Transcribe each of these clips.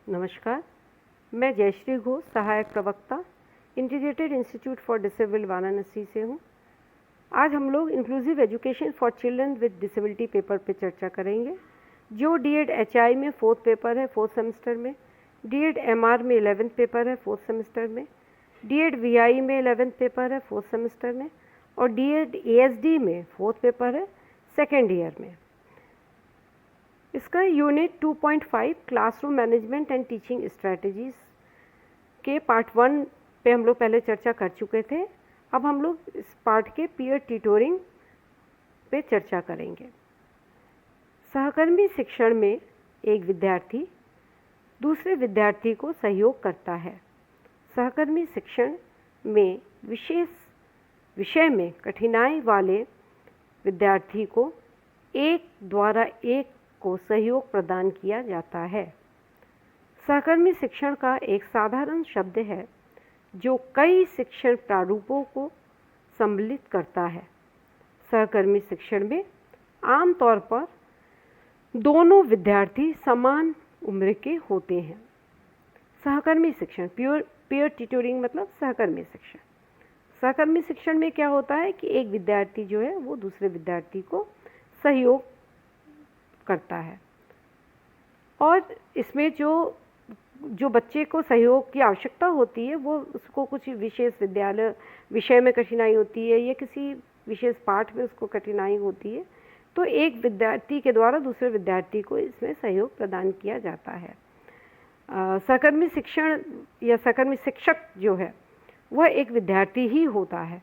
नमस्कार, मैं जयश्री घोष, सहायक प्रवक्ता, integrated institute for disabled Varanasi से हूँ। आज हम लोग inclusive education for children with disability paper पे चर्चा करेंगे, जो डीएड एचआई में 4th पेपर है 4th सेमेस्टर में, डीएड एमआर में 11th पेपर है 4th सेमेस्टर में, डीएड वीआई में 11th पेपर है 4th सेमेस्टर में और डीएड एएसडी में 4th पेपर है 2nd ईयर में। इसका unit 2.5 classroom management and teaching strategies के पार्ट 1 पे हम लोग पहले चर्चा कर चुके थे। अब हम लोग इस पार्ट के पीयर ट्यूटोरिंग पे चर्चा करेंगे। सहकर्मी शिक्षण में एक विद्यार्थी दूसरे विद्यार्थी को सहयोग करता है। सहकर्मी शिक्षण में विशेष विषय में कठिनाई वाले विद्यार्थी को एक द्वारा एक को सहयोग प्रदान किया जाता है। सहकर्मी शिक्षण का एक साधारण शब्द है जो कई शिक्षण प्रारूपों को सम्मिलित करता है। सहकर्मी शिक्षण में आमतौर पर दोनों विद्यार्थी समान उम्र के होते हैं। सहकर्मी शिक्षण पीयर ट्यूटरिंग मतलब सहकर्मी शिक्षण। सहकर्मी शिक्षण में क्या होता है कि एक विद्यार्थी जो है वो दूसरे विद्यार्थी को सहयोग करता है और इसमें जो बच्चे को सहयोग की आवश्यकता होती है वो उसको कुछ विशेष विषय में कठिनाई होती है या किसी विशेष पाठ में उसको कठिनाई होती है, तो एक विद्यार्थी के द्वारा दूसरे विद्यार्थी को इसमें सहयोग प्रदान किया जाता है। सहकर्मी शिक्षण या सहकर्मी शिक्षक जो है वह एक विद्यार्थी ही होता है।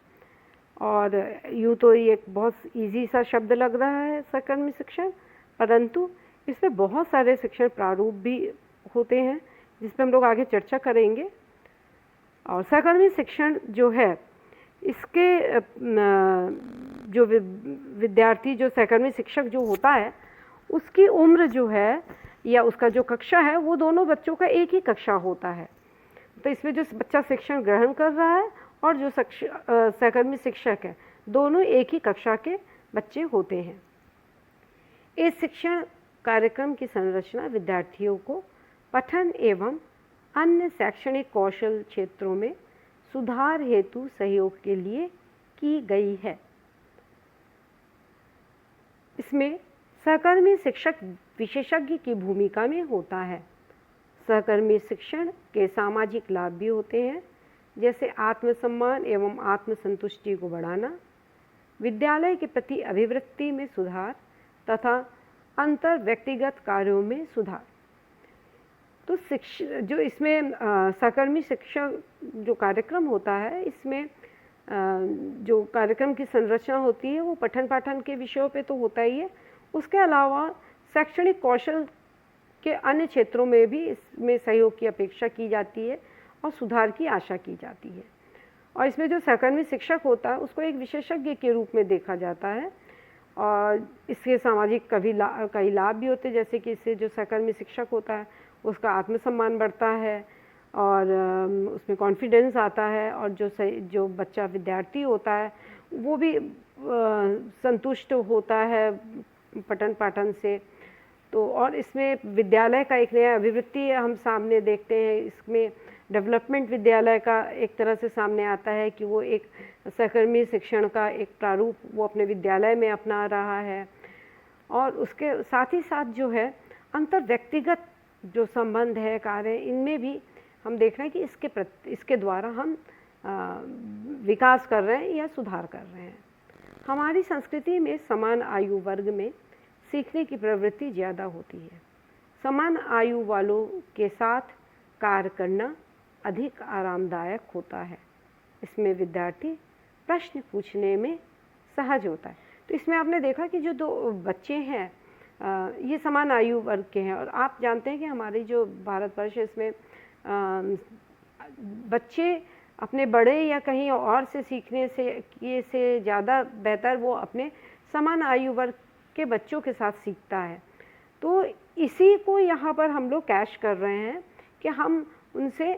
और यूँ तो ये एक बहुत ईजी सा शब्द लग रहा है सहकर्मी शिक्षण, परंतु इसमें बहुत सारे शिक्षण प्रारूप भी होते हैं जिस पर हम लोग आगे चर्चा करेंगे। और सहकर्मी शिक्षण जो है इसके जो विद्यार्थी जो सहकर्मी शिक्षक जो होता है उसकी उम्र जो है या उसका जो कक्षा है वो दोनों बच्चों का एक ही कक्षा होता है। तो इसमें जो बच्चा शिक्षण ग्रहण कर रहा है और जो सहकर्मी शिक्षक है दोनों एक ही कक्षा के बच्चे होते हैं। इस शिक्षण कार्यक्रम की संरचना विद्यार्थियों को पठन एवं अन्य शैक्षणिक कौशल क्षेत्रों में सुधार हेतु सहयोग के लिए की गई है। इसमें सहकर्मी शिक्षक विशेषज्ञ की भूमिका में होता है। सहकर्मी शिक्षण के सामाजिक लाभ भी होते हैं, जैसे आत्मसम्मान एवं आत्मसंतुष्टि को बढ़ाना, विद्यालय के प्रति अभिवृत्ति में सुधार तथा अंतर व्यक्तिगत कार्यों में सुधार। तो जो इसमें सहकर्मी शिक्षा जो कार्यक्रम होता है इसमें जो कार्यक्रम की संरचना होती है वो पठन पाठन के विषयों पे तो होता ही है, उसके अलावा शैक्षणिक कौशल के अन्य क्षेत्रों में भी इसमें सहयोग की अपेक्षा की जाती है और सुधार की आशा की जाती है। और इसमें जो सहकर्मी शिक्षक होता है उसको एक विशेषज्ञ के रूप में देखा जाता है और इसके सामाजिक कई लाभ भी होते हैं, जैसे कि इससे जो सहकर्मी शिक्षक होता है उसका आत्मसम्मान बढ़ता है और उसमें कॉन्फिडेंस आता है और जो बच्चा विद्यार्थी होता है वो भी संतुष्ट होता है पठन पाठन से। तो और इसमें विद्यालय का एक नया अभिवृत्ति हम सामने देखते हैं। इसमें डेवलपमेंट विद्यालय का एक तरह से सामने आता है कि वो एक सहकर्मी शिक्षण का एक प्रारूप वो अपने विद्यालय में अपना रहा है और उसके साथ ही साथ जो है अंतर व्यक्तिगत जो संबंध है कार्य इनमें भी हम देख रहे हैं कि इसके द्वारा हम विकास कर रहे हैं या सुधार कर रहे हैं। हमारी संस्कृति में समान आयु वर्ग में सीखने की प्रवृत्ति ज़्यादा होती है। समान आयु वालों के साथ कार्य करना अधिक आरामदायक होता है। इसमें विद्यार्थी प्रश्न पूछने में सहज होता है। तो इसमें आपने देखा कि जो दो बच्चे हैं ये समान आयु वर्ग के हैं और आप जानते हैं कि हमारी जो भारतवर्ष है इसमें बच्चे अपने बड़े या कहीं और से सीखने से ज़्यादा बेहतर वो अपने समान आयु वर्ग के बच्चों के साथ सीखता है। तो इसी को यहाँ पर हम लोग कैश कर रहे हैं कि हम उनसे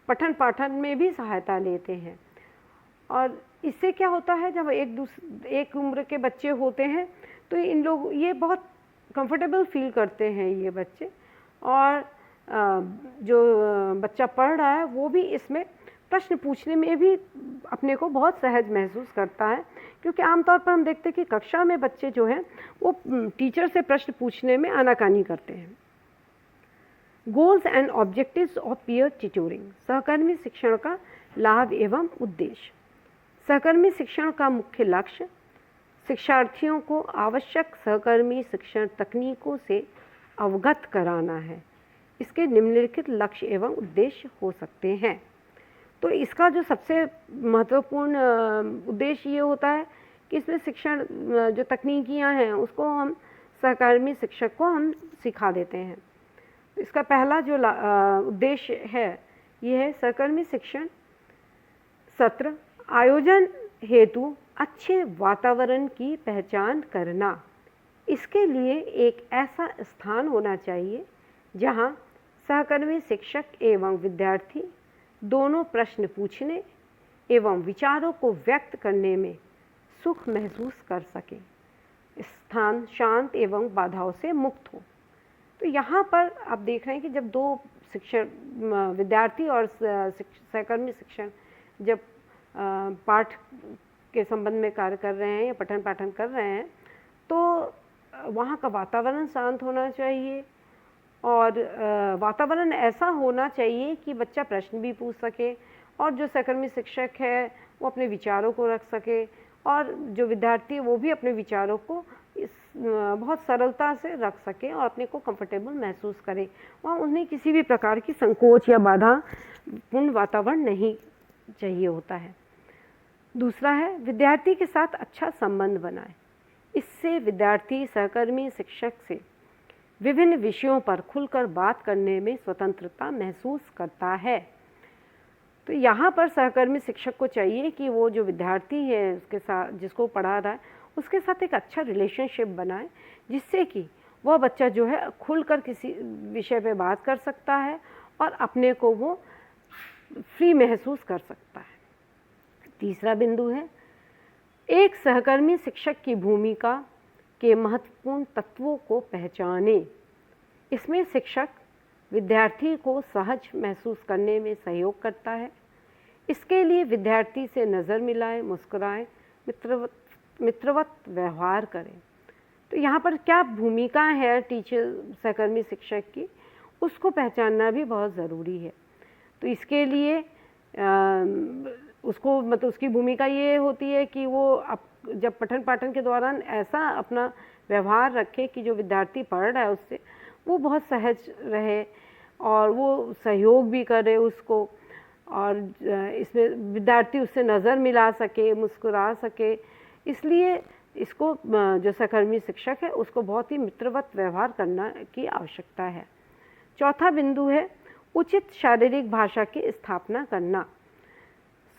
पठन पाठन में भी सहायता लेते हैं। और इससे क्या होता है जब एक उम्र के बच्चे होते हैं तो इन लोग ये बहुत कंफर्टेबल फील करते हैं ये बच्चे और जो बच्चा पढ़ रहा है वो भी इसमें प्रश्न पूछने में भी अपने को बहुत सहज महसूस करता है, क्योंकि आमतौर पर हम देखते हैं कि कक्षा में बच्चे जो हैं वो टीचर से प्रश्न पूछने में आनाकानी करते हैं। Goals and objectives of peer tutoring, सहकर्मी शिक्षण का लाभ एवं उद्देश्य। सहकर्मी शिक्षण का मुख्य लक्ष्य शिक्षार्थियों को आवश्यक सहकर्मी शिक्षण तकनीकों से अवगत कराना है। इसके निम्नलिखित लक्ष्य एवं उद्देश्य हो सकते हैं। तो इसका जो सबसे महत्वपूर्ण उद्देश्य ये होता है कि इसमें शिक्षण जो तकनीकियाँ हैं उसको हम सहकर्मी शिक्षक को हम सिखा देते हैं। इसका पहला जो उद्देश्य है ये है सहकर्मी शिक्षण सत्र आयोजन हेतु अच्छे वातावरण की पहचान करना। इसके लिए एक ऐसा स्थान होना चाहिए जहां सहकर्मी शिक्षक एवं विद्यार्थी दोनों प्रश्न पूछने एवं विचारों को व्यक्त करने में सुख महसूस कर सकें। स्थान शांत एवं बाधाओं से मुक्त हो। तो यहाँ पर आप देख रहे हैं कि जब दो शिक्षण विद्यार्थी और सहकर्मी शिक्षण जब पाठ के संबंध में कार्य कर रहे हैं या पठन पाठन कर रहे हैं तो वहाँ का वातावरण शांत होना चाहिए और वातावरण ऐसा होना चाहिए कि बच्चा प्रश्न भी पूछ सके और जो सहकर्मी शिक्षक है वो अपने विचारों को रख सके और जो विद्यार्थी है वो भी अपने विचारों को बहुत सरलता से रख सके और अपने को कंफर्टेबल महसूस करे। वहाँ उन्हें किसी भी प्रकार की संकोच या बाधा पूर्ण वातावरण नहीं चाहिए होता है। दूसरा है विद्यार्थी के साथ अच्छा संबंध बनाए। इससे विद्यार्थी सहकर्मी शिक्षक से विभिन्न विषयों पर खुलकर बात करने में स्वतंत्रता महसूस करता है। तो यहाँ पर सहकर्मी शिक्षक को चाहिए कि वो जो विद्यार्थी है उसके साथ जिसको पढ़ा रहा है उसके साथ एक अच्छा रिलेशनशिप बनाए, जिससे कि वह बच्चा जो है खुलकर किसी विषय पे बात कर सकता है और अपने को वो फ्री महसूस कर सकता है। तीसरा बिंदु है एक सहकर्मी शिक्षक की भूमिका के महत्वपूर्ण तत्वों को पहचाने। इसमें शिक्षक विद्यार्थी को सहज महसूस करने में सहयोग करता है। इसके लिए विद्यार्थी से नज़र मिलाए, मुस्कुराए, मित्रवत व्यवहार करें। तो यहाँ पर क्या भूमिका है टीचर सहकर्मी शिक्षक की, उसको पहचानना भी बहुत ज़रूरी है। तो इसके लिए उसको मतलब उसकी भूमिका ये होती है कि वो जब पठन पाठन के दौरान ऐसा अपना व्यवहार रखे कि जो विद्यार्थी पढ़ रहा है उससे वो बहुत सहज रहे और वो सहयोग भी करे उसको, और इसमें विद्यार्थी उससे नज़र मिला सके, मुस्कुरा सके। इसलिए इसको जो सहकर्मी शिक्षक है उसको बहुत ही मित्रवत व्यवहार करना की आवश्यकता है। चौथा बिंदु है उचित शारीरिक भाषा की स्थापना करना।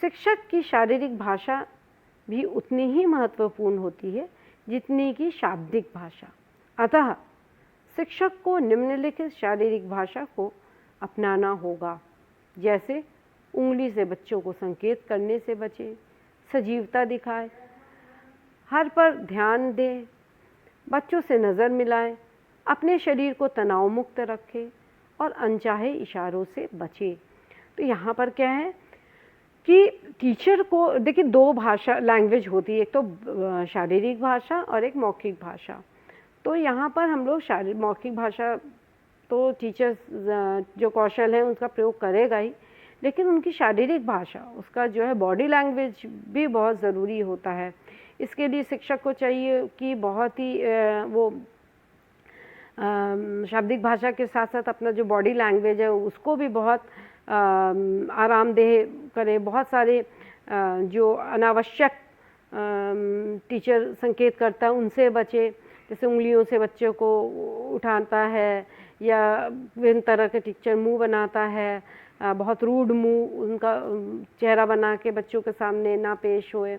शिक्षक की शारीरिक भाषा भी उतनी ही महत्वपूर्ण होती है जितनी कि शाब्दिक भाषा। अतः शिक्षक को निम्नलिखित शारीरिक भाषा को अपनाना होगा, जैसे उंगली से बच्चों को संकेत करने से बचें, सजीवता दिखाए, हर पर ध्यान दें, बच्चों से नज़र मिलाएं, अपने शरीर को तनाव मुक्त रखें और अनचाहे इशारों से बचें। तो यहाँ पर क्या है कि टीचर को देखिए दो भाषा लैंग्वेज होती है, एक तो शारीरिक भाषा और एक मौखिक भाषा। तो यहाँ पर हम लोग मौखिक भाषा तो टीचर्स जो कौशल है उसका प्रयोग करेगा ही, लेकिन उनकी शारीरिक भाषा उसका जो है बॉडी लैंग्वेज भी बहुत ज़रूरी होता है। इसके लिए शिक्षक को चाहिए कि बहुत ही वो शाब्दिक भाषा के साथ साथ अपना जो बॉडी लैंग्वेज है उसको भी बहुत आरामदेह करे। बहुत सारे जो अनावश्यक टीचर संकेत करता है उनसे बचे, जैसे उंगलियों से बच्चों को उठाता है या विभिन्न तरह के टीचर मुंह बनाता है, बहुत रूड मुंह उनका चेहरा बना के बच्चों के सामने ना पेश होए,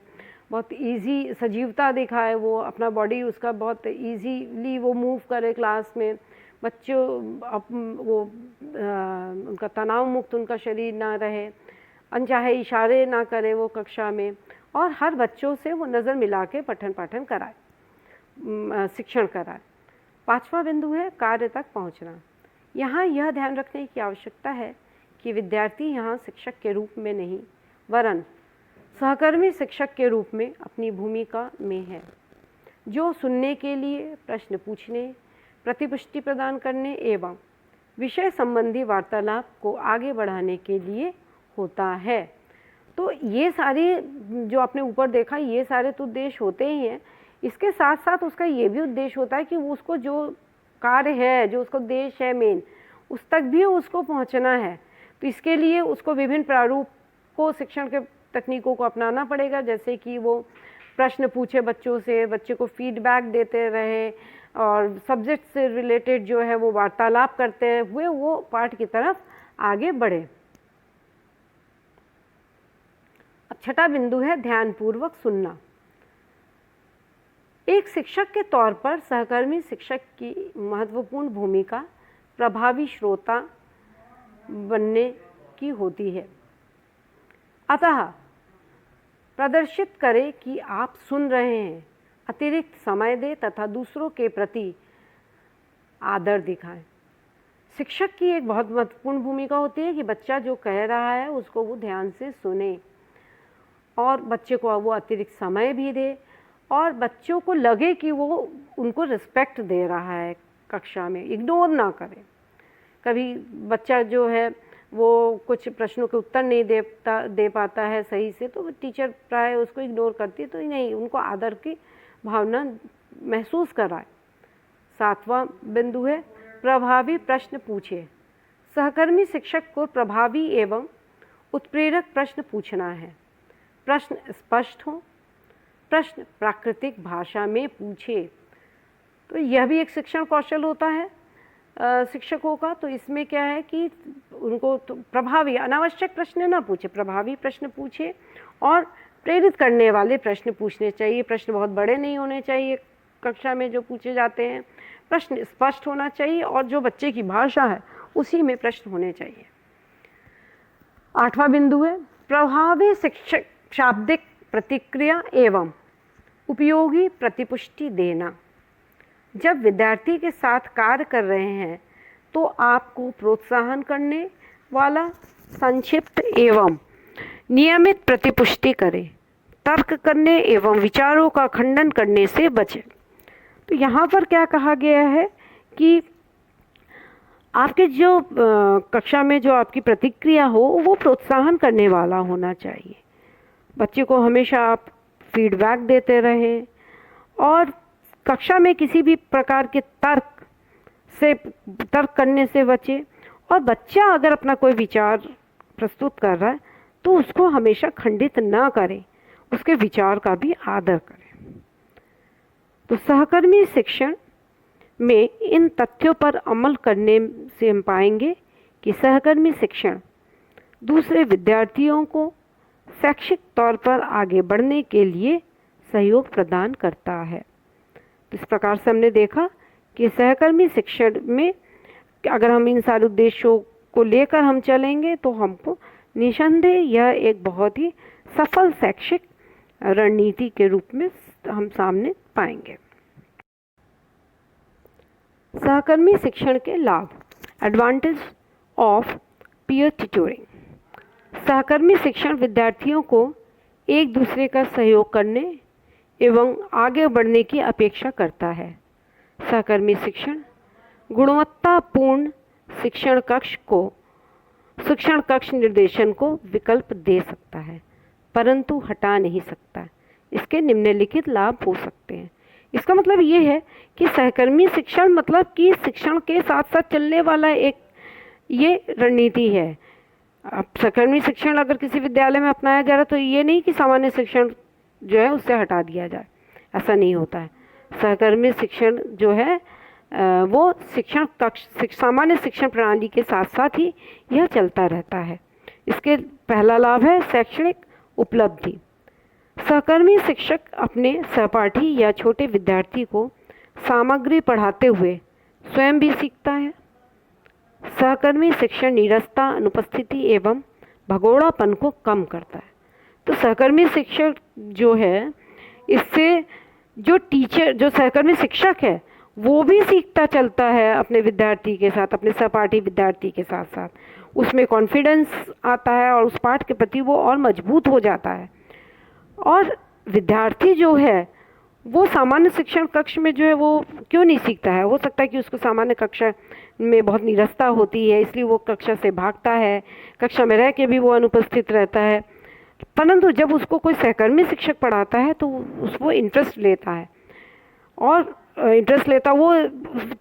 बहुत इजी सजीवता दिखाए, वो अपना बॉडी उसका बहुत इजीली वो मूव करे क्लास में, बच्चों वो उनका तनाव मुक्त उनका शरीर ना रहे, अनचाहे इशारे ना करे वो कक्षा में, और हर बच्चों से वो नज़र मिला के पठन पाठन कराए, शिक्षण कराए। पांचवा बिंदु है कार्य तक पहुंचना। यहाँ यह ध्यान रखने की आवश्यकता है कि विद्यार्थी यहाँ शिक्षक के रूप में नहीं वरन सहकर्मी शिक्षक के रूप में अपनी भूमिका में है, जो सुनने के लिए, प्रश्न पूछने, प्रतिपुष्टि प्रदान करने एवं विषय संबंधी वार्तालाप को आगे बढ़ाने के लिए होता है। तो ये सारे जो आपने ऊपर देखा, ये सारे तो उद्देश्य होते ही हैं। इसके साथ साथ उसका ये भी उद्देश्य होता है कि वो उसको जो कार्य है, जो उसका उद्देश्य है मेन, उस तक भी उसको पहुंचना है। तो इसके लिए उसको विभिन्न प्रारूपों, शिक्षण के तकनीकों को अपनाना पड़ेगा, जैसे कि वो प्रश्न पूछे बच्चों से, बच्चे को फीडबैक देते रहे और सब्जेक्ट से रिलेटेड जो है वो वार्तालाप करते हुए वो पाठ की तरफ आगे बढ़े। अब छठा बिंदु है ध्यानपूर्वक सुनना। एक शिक्षक के तौर पर सहकर्मी शिक्षक की महत्वपूर्ण भूमिका प्रभावी श्रोता बनने की होती है। अतः प्रदर्शित करें कि आप सुन रहे हैं, अतिरिक्त समय दें तथा दूसरों के प्रति आदर दिखाएं। शिक्षक की एक बहुत महत्वपूर्ण भूमिका होती है कि बच्चा जो कह रहा है उसको वो ध्यान से सुने और बच्चे को वो अतिरिक्त समय भी दे और बच्चों को लगे कि वो उनको रिस्पेक्ट दे रहा है, कक्षा में इग्नोर ना करे। कभी बच्चा जो है वो कुछ प्रश्नों के उत्तर नहीं दे पाता है सही से, तो टीचर प्राय उसको इग्नोर करती है। तो नहीं, उनको आदर की भावना महसूस कराए। सातवां बिंदु है प्रभावी प्रश्न पूछे। सहकर्मी शिक्षक को प्रभावी एवं उत्प्रेरक प्रश्न पूछना है। प्रश्न स्पष्ट हो, प्रश्न प्राकृतिक भाषा में पूछे। तो यह भी एक शिक्षण कौशल होता है शिक्षकों का। तो इसमें क्या है कि उनको तो प्रभावी, अनावश्यक प्रश्न ना पूछे, प्रभावी प्रश्न पूछे और प्रेरित करने वाले प्रश्न पूछने चाहिए। प्रश्न बहुत बड़े नहीं होने चाहिए कक्षा में जो पूछे जाते हैं। प्रश्न स्पष्ट होना चाहिए और जो बच्चे की भाषा है उसी में प्रश्न होने चाहिए। आठवां बिंदु है प्रभावी शिक्षक शाब्दिक प्रतिक्रिया एवं उपयोगी प्रतिपुष्टि देना। जब विद्यार्थी के साथ कार्य कर रहे हैं तो आपको प्रोत्साहन करने वाला संक्षिप्त एवं नियमित प्रतिपुष्टि करें। तर्क करने एवं विचारों का खंडन करने से बचें। तो यहाँ पर क्या कहा गया है कि आपके जो कक्षा में जो आपकी प्रतिक्रिया हो वो प्रोत्साहन करने वाला होना चाहिए। बच्चे को हमेशा आप फीडबैक देते रहें और कक्षा में किसी भी प्रकार के तर्क करने से बचे। और बच्चा अगर अपना कोई विचार प्रस्तुत कर रहा है तो उसको हमेशा खंडित ना करें, उसके विचार का भी आदर करें। तो सहकर्मी शिक्षण में इन तथ्यों पर अमल करने से हम पाएंगे कि सहकर्मी शिक्षण दूसरे विद्यार्थियों को शैक्षिक तौर पर आगे बढ़ने के लिए सहयोग प्रदान करता है। इस प्रकार से हमने देखा कि सहकर्मी शिक्षण में अगर हम इन सारे उद्देश्यों को लेकर हम चलेंगे तो हमको निसंदेह यह एक बहुत ही सफल शैक्षिक रणनीति के रूप में हम सामने पाएंगे। सहकर्मी शिक्षण के लाभ, एडवांटेज ऑफ पीयर ट्यूटरिंग। सहकर्मी शिक्षण विद्यार्थियों को एक दूसरे का सहयोग करने एवं आगे बढ़ने की अपेक्षा करता है। सहकर्मी शिक्षण गुणवत्तापूर्ण शिक्षण कक्ष निर्देशन को विकल्प दे सकता है, परंतु हटा नहीं सकता। इसके निम्नलिखित लाभ हो सकते हैं। इसका मतलब ये है कि सहकर्मी शिक्षण मतलब कि शिक्षण के साथ साथ चलने वाला एक ये रणनीति है। अब सहकर्मी शिक्षण अगर किसी विद्यालय में अपनाया जा रहा है तो ये नहीं कि सामान्य शिक्षण जो है उससे हटा दिया जाए, ऐसा नहीं होता है। सहकर्मी शिक्षण जो है वो शिक्षण कक्ष सामान्य शिक्षण प्रणाली के साथ साथ ही यह चलता रहता है। इसके पहला लाभ है शैक्षणिक उपलब्धि। सहकर्मी शिक्षक अपने सहपाठी या छोटे विद्यार्थी को सामग्री पढ़ाते हुए स्वयं भी सीखता है। सहकर्मी शिक्षण नीरसता, अनुपस्थिति एवं भगोड़ापन को कम करता है। तो सहकर्मी शिक्षक जो है इससे जो सहकर्मी शिक्षक है वो भी सीखता चलता है अपने विद्यार्थी के साथ, अपने सहपाठी विद्यार्थी के साथ साथ, उसमें कॉन्फिडेंस आता है और उस पाठ के प्रति वो और मजबूत हो जाता है। और विद्यार्थी जो है वो सामान्य शिक्षण कक्ष में जो है वो क्यों नहीं सीखता है? हो सकता है कि उसको सामान्य कक्षा में बहुत नीरसता होती है, इसलिए वो कक्षा से भागता है, कक्षा में रह के भी वो अनुपस्थित रहता है। परंतु जब उसको कोई सहकर्मी शिक्षक पढ़ाता है तो वो इंटरेस्ट लेता है, और इंटरेस्ट लेता वो,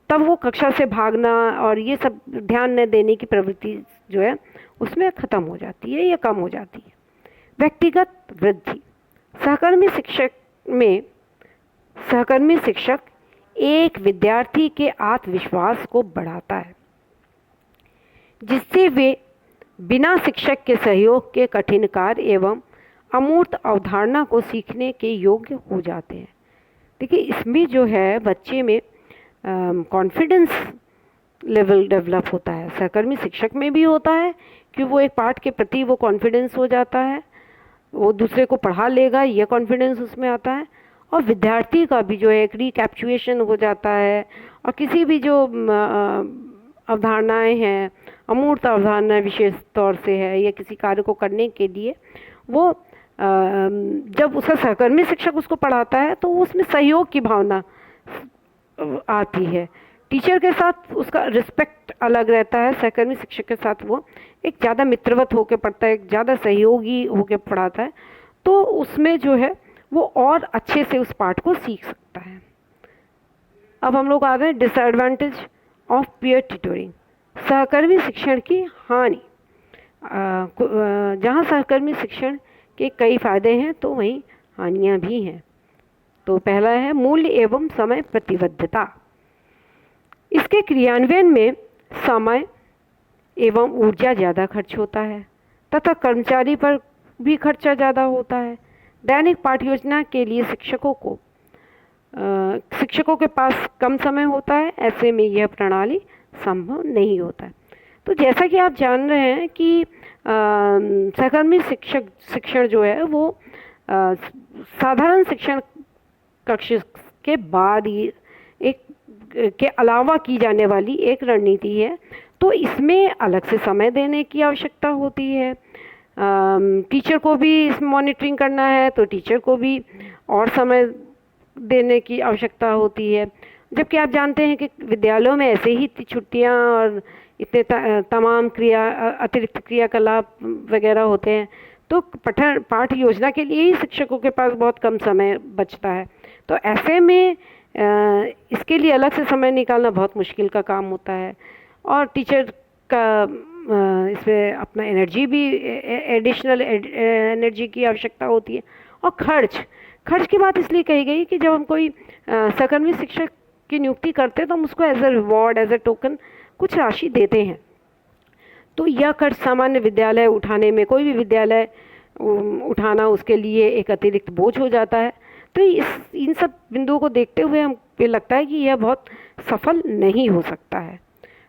तब वो कक्षा से भागना और ये सब ध्यान न देने की प्रवृत्ति जो है उसमें ख़त्म हो जाती है या कम हो जाती है। व्यक्तिगत वृद्धि। सहकर्मी शिक्षक एक विद्यार्थी के आत्मविश्वास को बढ़ाता है, जिससे वे बिना शिक्षक के सहयोग के कठिन कार्य एवं अमूर्त अवधारणा को सीखने के योग्य हो जाते हैं। देखिए, इसमें जो है बच्चे में कॉन्फिडेंस लेवल डेवलप होता है। सहकर्मी शिक्षक में भी होता है कि वो एक पाठ के प्रति वो कॉन्फिडेंस हो जाता है, वो दूसरे को पढ़ा लेगा, ये कॉन्फिडेंस उसमें आता है। और विद्यार्थी का भी जो है एक रिकैप्चुएशन हो जाता है, और किसी भी जो अवधारणाएं हैं, अमूर्त अवधारणाएं विशेष तौर से है, या किसी कार्य को करने के लिए वो जब उसका सहकर्मी शिक्षक उसको पढ़ाता है तो उसमें सहयोग की भावना आती है। टीचर के साथ उसका रिस्पेक्ट अलग रहता है, सहकर्मी शिक्षक के साथ वो एक ज़्यादा मित्रवत होकर पढ़ता है, एक ज़्यादा सहयोगी होकर पढ़ाता है, तो उसमें जो है वो और अच्छे से उस पाठ को सीख सकता है। अब हम लोग आ रहे हैं डिसएडवांटेज ऑफ पीयर ट्यूटरिंग। सहकर्मी शिक्षण की हानि। जहाँ सहकर्मी शिक्षण के कई फायदे हैं तो वहीं हानियाँ भी हैं। तो पहला है मूल्य एवं समय प्रतिबद्धता। इसके क्रियान्वयन में समय एवं ऊर्जा ज़्यादा खर्च होता है तथा कर्मचारी पर भी खर्चा ज़्यादा होता है। दैनिक पाठ योजना के लिए शिक्षकों के पास कम समय होता है, ऐसे में यह प्रणाली संभव नहीं होता है। तो जैसा कि आप जान रहे हैं कि सहकर्मी शिक्षण जो है वो साधारण शिक्षण कक्ष के बाद ही एक के अलावा की जाने वाली एक रणनीति है। तो इसमें अलग से समय देने की आवश्यकता होती है। टीचर को भी इस मॉनिटरिंग करना है तो टीचर को भी और समय देने की आवश्यकता होती है। जबकि आप जानते हैं कि विद्यालयों में ऐसे ही छुट्टियां और इतने तमाम अतिरिक्त क्रियाकलाप वगैरह होते हैं, तो पाठ योजना के लिए ही शिक्षकों के पास बहुत कम समय बचता है। तो ऐसे में इसके लिए अलग से समय निकालना बहुत मुश्किल का काम होता है, और टीचर का इसमें अपना एनर्जी भी, एडिशनल एनर्जी की आवश्यकता होती है। और खर्च की बात इसलिए कही गई कि जब हम कोई सहकर्मी शिक्षक की नियुक्ति करते हैं तो हम उसको as a reward, as a token कुछ राशि देते हैं। तो यह खर्च सामान्य विद्यालय उठाने में, कोई भी विद्यालय उठाना उसके लिए एक अतिरिक्त बोझ हो जाता है। तो इन सब बिंदुओं को देखते हुए हमें लगता है कि यह बहुत सफल नहीं हो सकता है।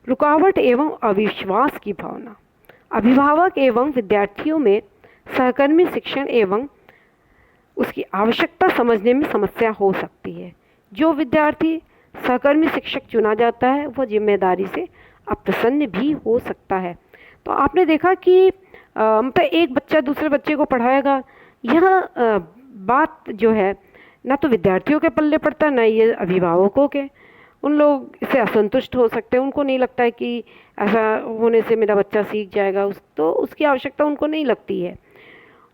रुकावट एवं अविश्वास की भावना। अभिभावक एवं विद्यार्थियों में सहकर्मी शिक्षण एवं उसकी आवश्यकता समझने में समस्या हो सकती है। जो विद्यार्थी सहकर्मी शिक्षक चुना जाता है वह जिम्मेदारी से अप्रसन्न भी हो सकता है। तो आपने देखा कि मतलब एक बच्चा दूसरे बच्चे को पढ़ाएगा, यह बात जो है ना तो विद्यार्थियों के पल्ले पड़ता है, ना ये अभिभावकों के। उन लोग इससे असंतुष्ट हो सकते हैं, उनको नहीं लगता है कि ऐसा होने से मेरा बच्चा सीख जाएगा, तो उसकी आवश्यकता उनको नहीं लगती है।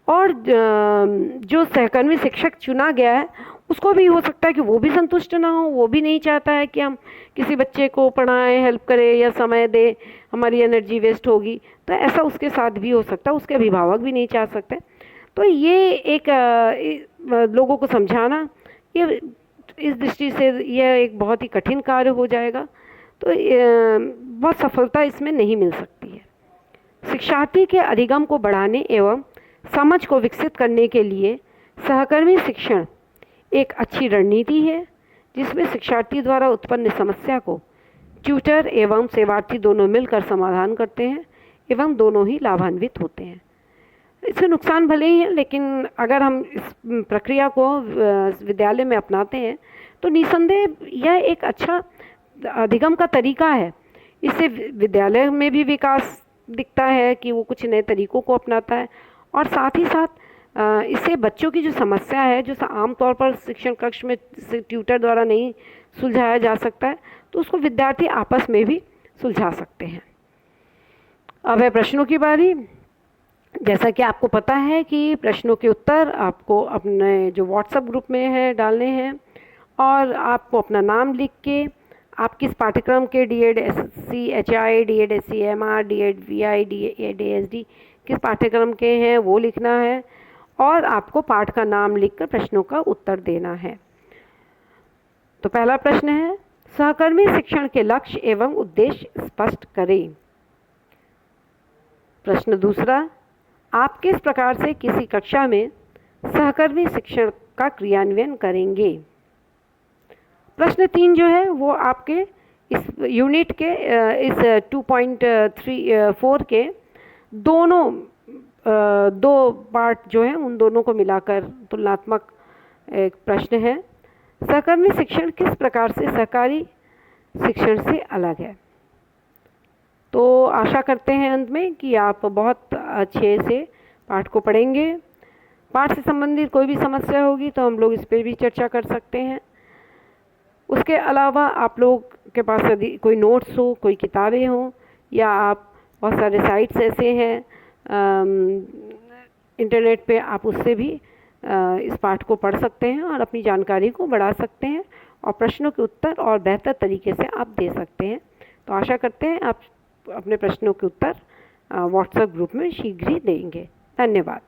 और जो सहकर्मी शिक्षक चुना गया है उसको भी हो सकता है कि वो भी संतुष्ट ना हो, वो भी नहीं चाहता है कि हम किसी बच्चे को पढ़ाएं, हेल्प करें या समय दें, हमारी एनर्जी वेस्ट होगी। तो ऐसा उसके साथ भी हो सकता है, उसके अभिभावक भी नहीं चाह सकते। तो ये एक लोगों को समझाना, ये इस दृष्टि से यह एक बहुत ही कठिन कार्य हो जाएगा। तो बहुत सफलता इसमें नहीं मिल सकती है। शिक्षार्थी के अधिगम को बढ़ाने एवं समझ को विकसित करने के लिए सहकर्मी शिक्षण एक अच्छी रणनीति है, जिसमें शिक्षार्थी द्वारा उत्पन्न समस्या को ट्यूटर एवं सेवार्थी दोनों मिलकर समाधान करते हैं एवं दोनों ही लाभान्वित होते हैं। इससे नुकसान भले ही है, लेकिन अगर हम इस प्रक्रिया को विद्यालय में अपनाते हैं तो निसंदेह यह एक अच्छा अधिगम का तरीका है। इससे विद्यालय में भी विकास दिखता है कि वो कुछ नए तरीक़ों को अपनाता है, और साथ ही साथ इससे बच्चों की जो समस्या है, जो आमतौर पर शिक्षण कक्ष में ट्यूटर द्वारा नहीं सुलझाया जा सकता है, तो उसको विद्यार्थी आपस में भी सुलझा सकते हैं। अब है प्रश्नों की बारी। जैसा कि आपको पता है कि प्रश्नों के उत्तर आपको अपने जो व्हाट्सएप ग्रुप में है डालने हैं, और आपको अपना नाम लिख के आप किस पाठ्यक्रम के DED SSC HI DED SCMR DED VI DED ASD किस पाठ्यक्रम के हैं वो लिखना है, और आपको पाठ का नाम लिखकर प्रश्नों का उत्तर देना है। तो पहला प्रश्न है, सहकर्मी शिक्षण के लक्ष्य एवं उद्देश्य स्पष्ट करें। प्रश्न दूसरा, आप किस प्रकार से किसी कक्षा में सहकर्मी शिक्षण का क्रियान्वयन करेंगे। प्रश्न 3 जो है वो आपके इस यूनिट के इस 2.4 के दोनों दो पार्ट जो हैं उन दोनों को मिलाकर तुलनात्मक एक प्रश्न है। सहकर्मी शिक्षण किस प्रकार से सहकारी शिक्षण से अलग है। तो आशा करते हैं अंत में कि आप बहुत अच्छे से पाठ को पढ़ेंगे। पाठ से संबंधित कोई भी समस्या होगी तो हम लोग इस पर भी चर्चा कर सकते हैं। उसके अलावा आप लोग के पास यदि कोई नोट्स हो, कोई किताबें हों, या आप बहुत सारे साइट्स ऐसे हैं इंटरनेट पे, आप उससे भी इस पाठ को पढ़ सकते हैं और अपनी जानकारी को बढ़ा सकते हैं, और प्रश्नों के उत्तर और बेहतर तरीके से आप दे सकते हैं। तो आशा करते हैं आप अपने प्रश्नों के उत्तर व्हाट्सएप ग्रुप में शीघ्र ही देंगे। धन्यवाद।